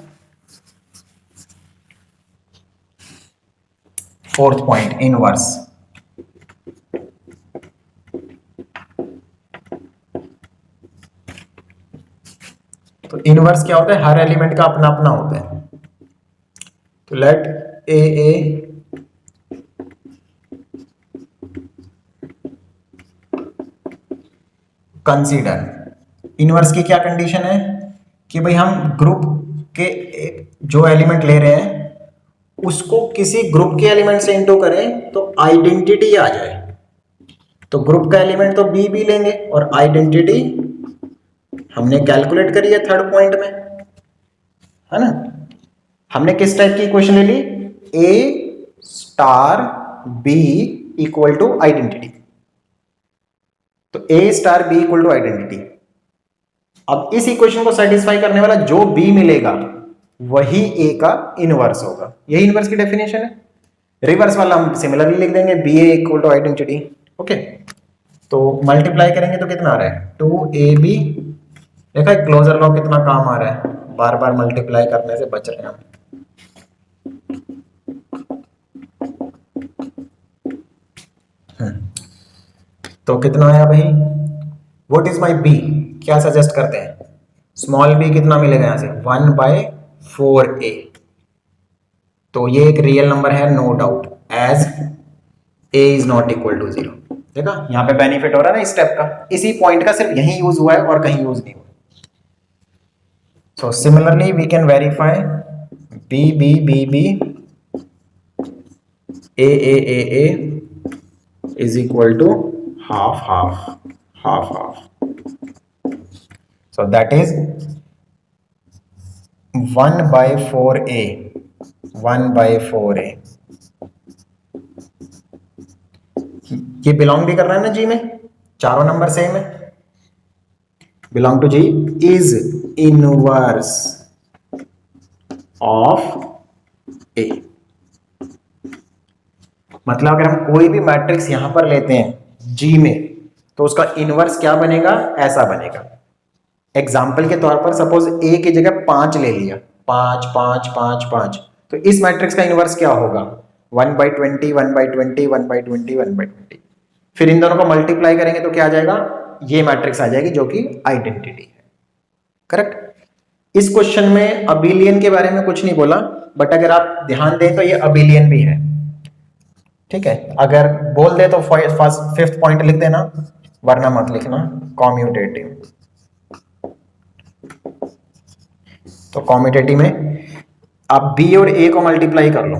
fourth point, inverse. तो इनवर्स क्या होता है, हर एलिमेंट का अपना अपना होता है. तो लेट ए कंसीडर, इनवर्स की क्या कंडीशन है कि भाई हम ग्रुप के जो एलिमेंट ले रहे हैं उसको किसी ग्रुप के एलिमेंट से इंटू करें तो आइडेंटिटी आ जाए. तो ग्रुप का एलिमेंट तो बी लेंगे और आइडेंटिटी हमने कैलकुलेट करी है थर्ड पॉइंट में, है ना. हमने किस टाइप की इक्वेशन ले ली, A star B equal to identity. तो A star B equal to identity. अब इस इक्वेशन को सेटिस्फाई करने वाला जो बी मिलेगा वही ए का इनवर्स होगा. यही इनवर्स की डेफिनेशन है. रिवर्स वाला हम सिमिलरली लिख देंगे, b a equal to identity. Okay. तो मल्टीप्लाई करेंगे तो कितना आ रहा है, 2ab. देखा क्लोजर लॉ कितना काम आ रहा है, बार बार मल्टीप्लाई करने से बच रहे हैं हम. तो कितना आया भाई, व्हाट इज माय बी, क्या सजेस्ट करते हैं, स्मॉल बी कितना मिलेगा यहां से, 1/4a. तो ये एक रियल नंबर है no doubt, as a is not equal to 0. देखा यहां पे बेनिफिट हो रहा है ना इस स्टेप का. इसी पॉइंट का सिर्फ यही यूज हुआ है और कहीं यूज नहीं हुआ. So similarly we can verify B A is equal to half. So that is 1/4a. ये बिलोंग भी कर रहा है ना जी में, चारों नंबर सेम है. Belong to G is inverse of A. मतलब अगर हम कोई भी मैट्रिक्स यहां पर लेते हैं जी में तो उसका इनवर्स क्या बनेगा, ऐसा बनेगा. एग्जाम्पल के तौर पर सपोज ए की जगह 5 ले लिया, 5 5 5 5. तो इस मैट्रिक्स का इनवर्स क्या होगा, 1/20 1/20 1/20 1/20. फिर इन दोनों को मल्टीप्लाई करेंगे तो क्या आ जाएगा, ये मैट्रिक्स आ जाएगी जो कि आइडेंटिटी है. करेक्ट. इस क्वेश्चन में अबिलियन के बारे में कुछ नहीं बोला, बट अगर आप ध्यान दें तो ये अबिलियन भी है. ठीक है, अगर बोल दे तो फिफ्थ पॉइंट लिख देना, वरना मत लिखना. कॉम्यूटेटिव. तो कॉम्यूटेटिव में आप बी और ए को मल्टीप्लाई कर लो.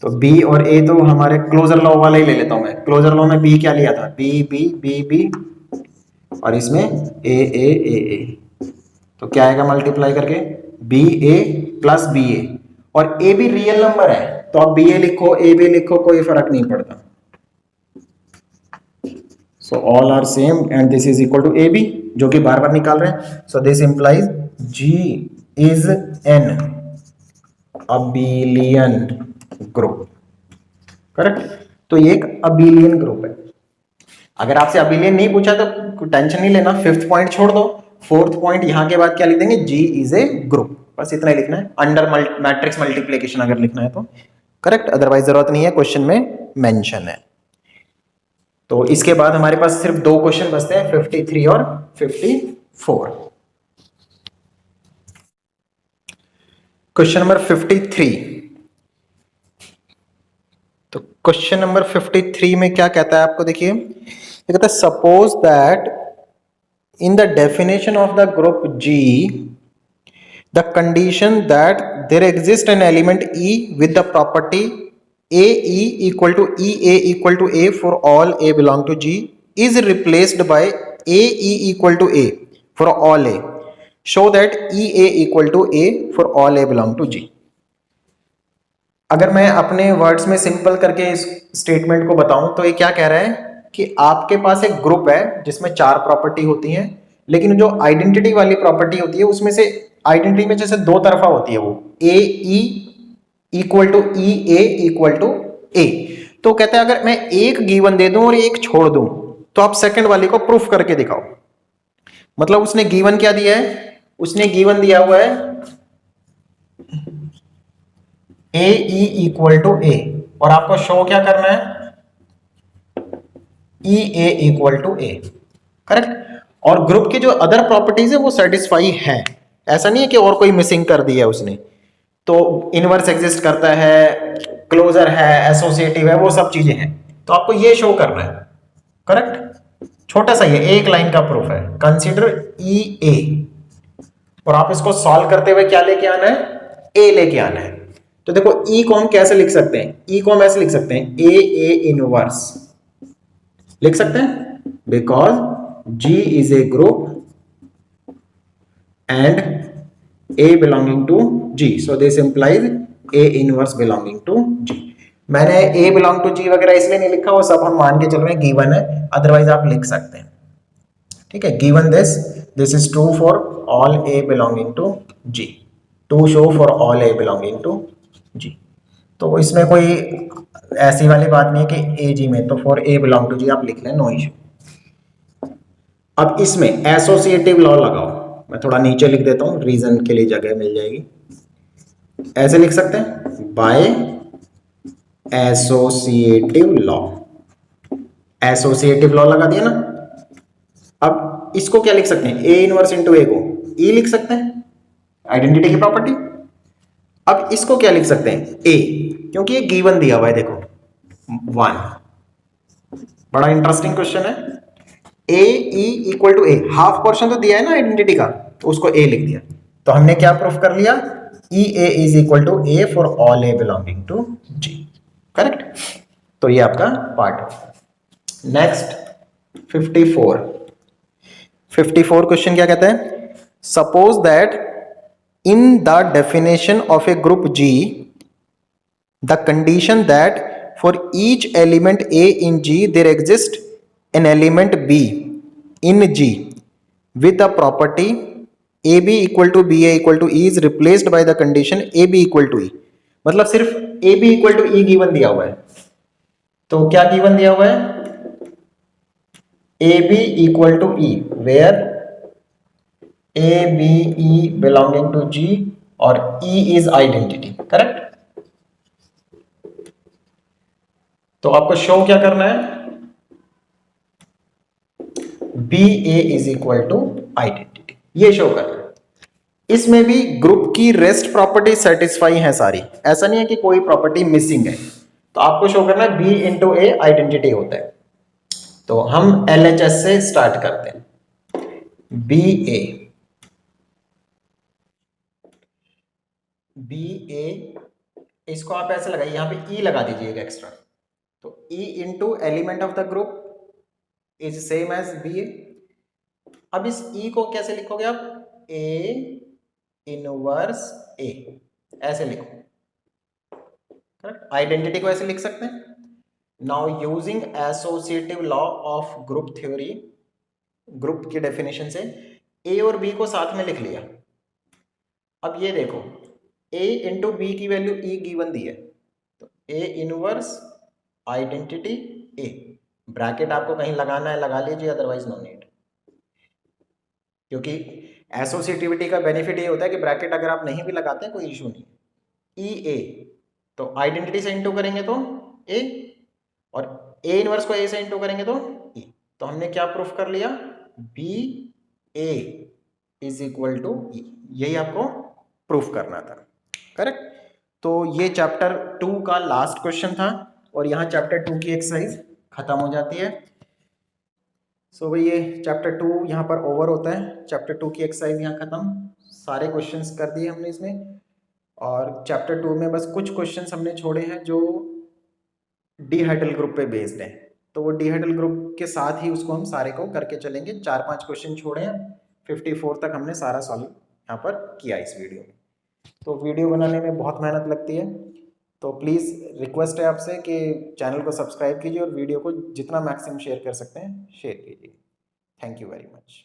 तो बी और ए तो हमारे क्लोजर लॉ वाले ही ले लेता हूं मैं. क्लोजर लॉ में बी क्या लिया था, बी और इसमें ए. तो क्या आएगा मल्टीप्लाई करके, बी ए प्लस बी ए. और ए भी रियल नंबर है तो आप बी ए लिखो ए बी लिखो, कोई फर्क नहीं पड़ता. So all are same and this is equal to a b, जो कि बार बार निकाल रहे हैं. So this implies G is an abelian group. Correct. तो ये एक अबिलियन ग्रुप है. अगर आपसे अबिलियन नहीं पूछा तो टेंशन नहीं लेना, फिफ्थ पॉइंट छोड़ दो फोर्थ पॉइंट यहाँ के बाद क्या लिख देंगे, G इज ए ग्रुप, बस इतना ही लिखना है। अंडर मैट्रिक्स मल्टीप्लिकेशन अगर लिखना है तो करेक्ट, अदरवाइज जरूरत नहीं है, क्वेश्चन में मेंशन है। तो इसके बाद हमारे पास सिर्फ दो क्वेश्चन बचते हैं, 53 और 54। Question number 53। तो क्वेश्चन नंबर 53 में क्या कहता है आपको, देखिए ये कहता है suppose that in the definition of the group G, the condition that there exists an element E with the property AE equal to EA equal to A for all A belong to G is replaced by AE equal to A for all A. Show that EA equal to A for all A belong to G. अगर मैं अपने words में simple करके इस statement को बताऊं तो ये क्या कह रहा है कि आपके पास एक ग्रुप है जिसमें 4 प्रॉपर्टी होती हैं, लेकिन जो आइडेंटिटी वाली प्रॉपर्टी होती है उसमें से आइडेंटिटी में जैसे दो तरफा होती है, वो A E equal to E A equal to A. तो कहते हैं अगर मैं एक गिवन दे दूं और एक छोड़ दूं तो आप सेकंड वाली को प्रूफ करके दिखाओ। मतलब उसने गिवन क्या दिया है, उसने गिवन दिया हुआ है ए ई इक्वल टू ए, और आपको शो क्या करना है, ई A equal to A, correct. और ग्रुप की जो अदर प्रॉपर्टीज है वो सेटिस्फाई है, ऐसा नहीं है कि और कोई मिसिंग कर दिया है उसने। तो इनवर्स एग्जिस्ट करता है, क्लोजर है, एसोसिएटिव है, वो सब चीजें हैं, तो आपको ये शो करना है, करेक्ट। छोटा सा ये एक लाइन का प्रूफ है, कंसीडर ई ए, और आप इसको सॉल्व करते हुए क्या लेके आना है, ए लेके आना है। तो देखो ई को हम कैसे लिख सकते हैं, ई को हम ऐसे लिख सकते हैं ए इनवर्स लिख सकते हैं, because G is a group and A belonging to G, so this implies A inverse belonging to G। मैंने A belong to G वगैरह इसलिए नहीं लिखा, वो सब हम मान के चल रहे हैं गिवन है, अदरवाइज आप लिख सकते हैं, ठीक है। Given this is true for all A belonging to G, to show for all A belonging to G। तो इसमें कोई ऐसी वाली बात नहीं है कि A G में, तो for A belong to G आप लिख लें, नो इशू। अब इसमें एसोसिएटिव लॉ लगाओ, मैं थोड़ा नीचे लिख देता हूं, रीजन के लिए जगह मिल जाएगी। ऐसे लिख सकते हैं, by associative law, associative law लगा दिया ना। अब इसको क्या लिख सकते हैं, ए इनवर्स इंटू ए को ई लिख सकते हैं, आइडेंटिटी की प्रॉपर्टी। अब इसको क्या लिख सकते हैं, ए, क्योंकि ये गिवन दिया हुआ है, देखो 1। बड़ा इंटरेस्टिंग क्वेश्चन है। A E equal to A, half portion तो दिया है ना आइडेंटिटी का, तो उसको ए लिख दिया। तो हमने क्या प्रूफ कर लिया, E A is equal to A for all A belonging to G, correct. तो ये आपका पार्ट। नेक्स्ट 54 क्वेश्चन क्या कहता है, suppose that in the definition of a group G the condition that for each element a in G there exist an element B in G with the property AB equal to BA equal to E is replaced by the condition AB equal to E। मतलब सिर्फ AB equal to E given दिया हुआ है, तो क्या given दिया हुआ है, AB equal to E where A B E belonging to G और E is identity, करेक्ट। तो आपको शो क्या करना है, b A is equal to identity, ये शो करना है। इसमें भी ग्रुप की रेस्ट प्रॉपर्टी सेटिस्फाई है सारी, ऐसा नहीं है कि कोई प्रॉपर्टी मिसिंग है। तो आपको शो करना है बी इंटू ए आइडेंटिटी होता है। तो हम LHS से स्टार्ट करते हैं, बी ए, इसको आप ऐसे लगाइए, यहां पे ई लगा दीजिएगा एक्स्ट्रा, तो E into element of the group is same as B A. अब इस ई को कैसे लिखोगे आप, ए इनवर्स ए, ऐसे लिखो, करेक्ट। आइडेंटिटी को ऐसे लिख सकते हैं। Now using associative law of group theory, group की डेफिनेशन से ए और बी को साथ में लिख लिया। अब ये देखो, ए इंटू बी की वैल्यू ई गिवन दी है, तो A inverse identity A, bracket आपको कहीं लगाना है लगा लीजिए, अदरवाइज नो नीड। क्योंकि एसोसिएटिविटी का बेनिफिट ये होता है कि ब्रैकेट अगर आप नहीं भी लगाते हैं कोई इशू नहीं। ई ए तो आइडेंटिटी से इंटू करेंगे तो ए, और ए इनवर्स को ए से इंटू करेंगे तो ई। तो हमने क्या प्रूफ कर लिया, B A is equal to E, यही आपको प्रूफ करना था। करेक्ट। तो ये चैप्टर 2 का लास्ट क्वेश्चन था और यहाँ चैप्टर 2 की एक्सरसाइज खत्म हो जाती है। सो भाई ये चैप्टर 2 यहाँ पर ओवर होता है। चैप्टर 2 की एक्सरसाइज यहाँ खत्म, सारे क्वेश्चंस कर दिए हमने इसमें। और चैप्टर 2 में बस कुछ क्वेश्चंस हमने छोड़े हैं जो डिहाइड्रल ग्रुप पे बेस्ड है, तो वो डिहाइड्रल ग्रुप के साथ ही उसको हम सारे को करके चलेंगे। 4-5 क्वेश्चन छोड़े हैं, 54 तक हमने सारा सॉल्व यहाँ पर किया इस वीडियो में। तो वीडियो बनाने में बहुत मेहनत लगती है, तो प्लीज़ रिक्वेस्ट है आपसे कि चैनल को सब्सक्राइब कीजिए और वीडियो को जितना मैक्सिमम शेयर कर सकते हैं शेयर कीजिए। Thank you very much.